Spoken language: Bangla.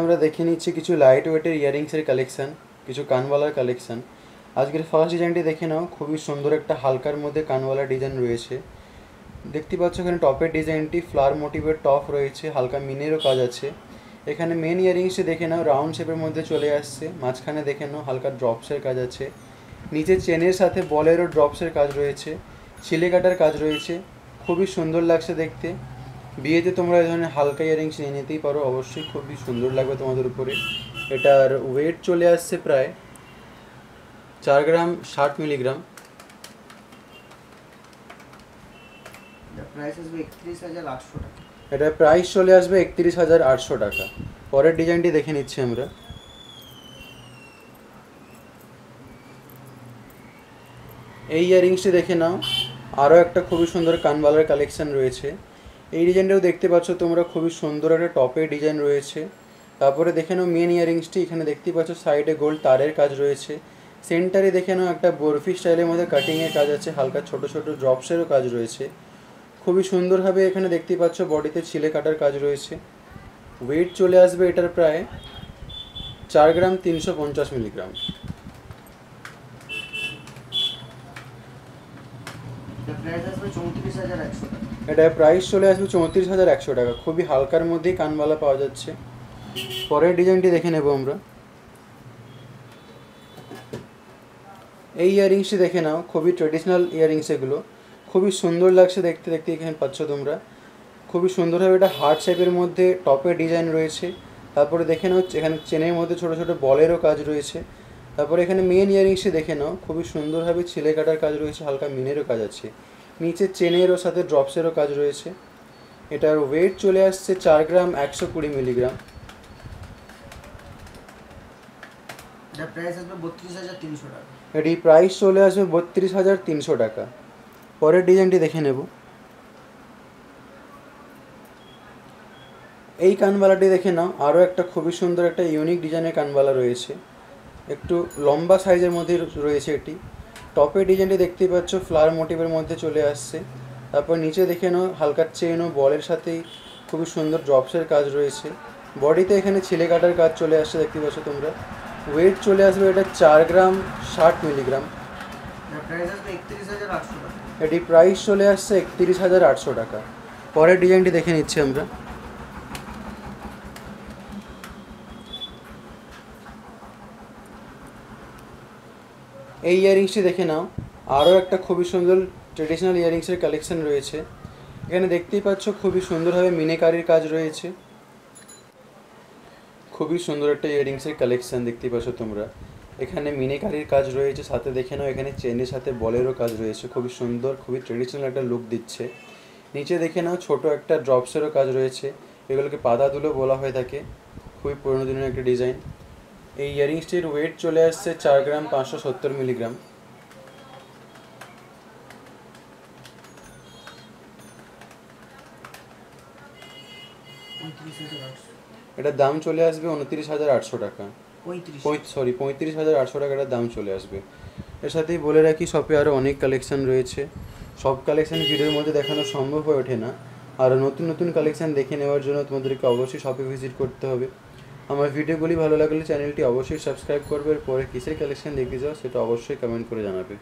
আমরা দেখে নিচ্ছি কিছু লাইট ওয়েটের ইয়ারিংসের কালেকশান, কিছু কানবালার কালেকশান। আজকের ফার্স্ট ডিজাইনটি দেখে নাও, খুবই সুন্দর একটা হালকার মধ্যে কানবালা ডিজাইন রয়েছে। দেখতে পাচ্ছ এখানে টপের ডিজাইনটি ফ্লাওয়ার মোটিভের টপ রয়েছে, হালকা মিনেরও কাজ আছে। এখানে মেন ইয়ারিংসটি দেখে নাও রাউন্ড শেপের মধ্যে চলে আসছে, মাঝখানে দেখে নাও হালকা ড্রপসের কাজ আছে, নিচে চেনের সাথে বলেরও ড্রপসের কাজ রয়েছে, ছিলে কাটার কাজ রয়েছে, খুবই সুন্দর লাগছে দেখতে। বিয়েতে তোমরা এই ধরনের হালকা ইয়ারিংস নিয়ে নিতেই পারো, অবশ্যই খুবই সুন্দর লাগবে তোমাদের উপরে। এটার ওয়েট চলে আসছে প্রায় 4 গ্রাম 60 মিলিগ্রাম। এটার প্রাইস চলে আসবে 31,800 টাকা। পরের ডিজাইনটি দেখে নিচ্ছি আমরা। এই ইয়ারিংসটি দেখে নাও, আরও একটা খুবই সুন্দর কানবালার কালেকশান রয়েছে। এই ডিজাইনটাও দেখতে পাচ্ছ তোমরা, খুবই সুন্দর একটা টপের ডিজাইন রয়েছে। তারপরে দেখে নাও মেন ইয়ারিংসটি, এখানে দেখতে পাচ্ছ সাইডে গোল্ড তারের কাজ রয়েছে। সেন্টারে দেখে নাও একটা বরফি স্টাইলের মধ্যে কাটিংয়ের কাজ আছে, হালকা ছোট ছোট ড্রপসেরও কাজ রয়েছে। খুবই সুন্দরভাবে এখানে দেখতে পাচ্ছ বডিতে ছিলে কাটার কাজ রয়েছে। ওয়েট চলে আসবে এটার প্রায় 4 গ্রাম 350 মিলিগ্রাম। এটার প্রাইস চলে আসবে 34,100 টাকা। খুবই হালকার মধ্যেই কানবালা পাওয়া যাচ্ছে। পরের ডিজাইনটি দেখে নেব আমরা। এই ইয়ারিংসটি দেখে নাও, খুবই ট্রেডিশনাল ইয়ারিংস এগুলো, খুবই সুন্দর লাগছে দেখতে। দেখতে এখানে পাচ্ছ তোমরা, খুবই সুন্দরভাবে এটা হার্ট শেপের মধ্যে টপের ডিজাইন রয়েছে। তারপরে দেখে নাও এখানে চেনের মধ্যে ছোটো ছোটো বলেরও কাজ রয়েছে। তারপরে এখানে মেন ইয়ারিংসটি দেখে নাও, খুবই সুন্দরভাবে ছিলে কাটার কাজ রয়েছে, হালকা মিনেরও কাজ আছে, নিচে চেনেরও সাথে ড্রপসেরও কাজ রয়েছে। এটার ওয়েট চলে আসছে 4 গ্রাম 120 মিলিগ্রাম। এটি প্রাইস চলে আসবে 32,300 টাকা। পরের ডিজাইনটি দেখে নেব। এই কানবালাটি দেখে নাও, আরও একটা খুবই সুন্দর একটা ইউনিক ডিজাইনের কানবালা রয়েছে, একটু লম্বা সাইজের মধ্যে রয়েছে এটি। টপের ডিজাইনটি দেখতেই পাচ্ছ ফ্লাওয়ার মোটিভের মধ্যে চলে আসছে। তারপর নিচে দেখে নাও হালকা চেন ও বলের সাথেই খুবই সুন্দর ড্রপসের কাজ রয়েছে। বডিতে এখানে ছিলে কাটার কাজ চলে আসছে, দেখতে পাচ্ছ তোমরা। ওয়েট চলে আসবে এটা 4 গ্রাম 60 মিলিগ্রাম। এটি প্রাইস চলে আসছে 31,800 টাকা। পরের ডিজাইনটি দেখে নিচ্ছি আমরা। এই ইয়ারিংসটি দেখে নাও, আরও একটা খুবই সুন্দর ট্রেডিশনাল ইয়ারিংসের কালেকশন রয়েছে। এখানে দেখতেই পাচ্ছ খুবই সুন্দরভাবে মিনেকারির কাজ রয়েছে, খুবই সুন্দর একটা ইয়ারিংসের কালেকশান দেখতেই পাচ্ছ তোমরা। এখানে মিনেকারির কাজ রয়েছে, সাথে দেখে নাও এখানে চেনের সাথে বলেরও কাজ রয়েছে, খুবই সুন্দর, খুবই ট্রেডিশনাল একটা লুক দিচ্ছে। নিচে দেখে নাও ছোটো একটা ড্রপসেরও কাজ রয়েছে, এগুলোকে পাতা দুলো বলা হয়ে থাকে, খুবই পুরোনো দিনের একটা ডিজাইন। এই ইয়ারিংসটির ওয়েট চলে আসছে 4 গ্রাম 570 মিলিগ্রাম। এটার দাম চলে আসবে 29,800 টাকা। 35,800 টাকা এটার দাম চলে আসবে। এর সাথেই বলে রাখি, শপে আরও অনেক কালেকশান রয়েছে, সব কালেকশান ভিডিওর মধ্যে দেখানো সম্ভব হয়ে ওঠে না। আরও নতুন নতুন কালেকশান দেখে নেওয়ার জন্য তোমাদেরকে অবশ্যই শপে ভিজিট করতে হবে। আমার ভিডিওগুলি ভালো লাগলে চ্যানেলটি অবশ্যই সাবস্ক্রাইব করবে। এর পরে কিসের কালেকশান দেখতে চাও সেটা অবশ্যই কমেন্ট করে জানাবে।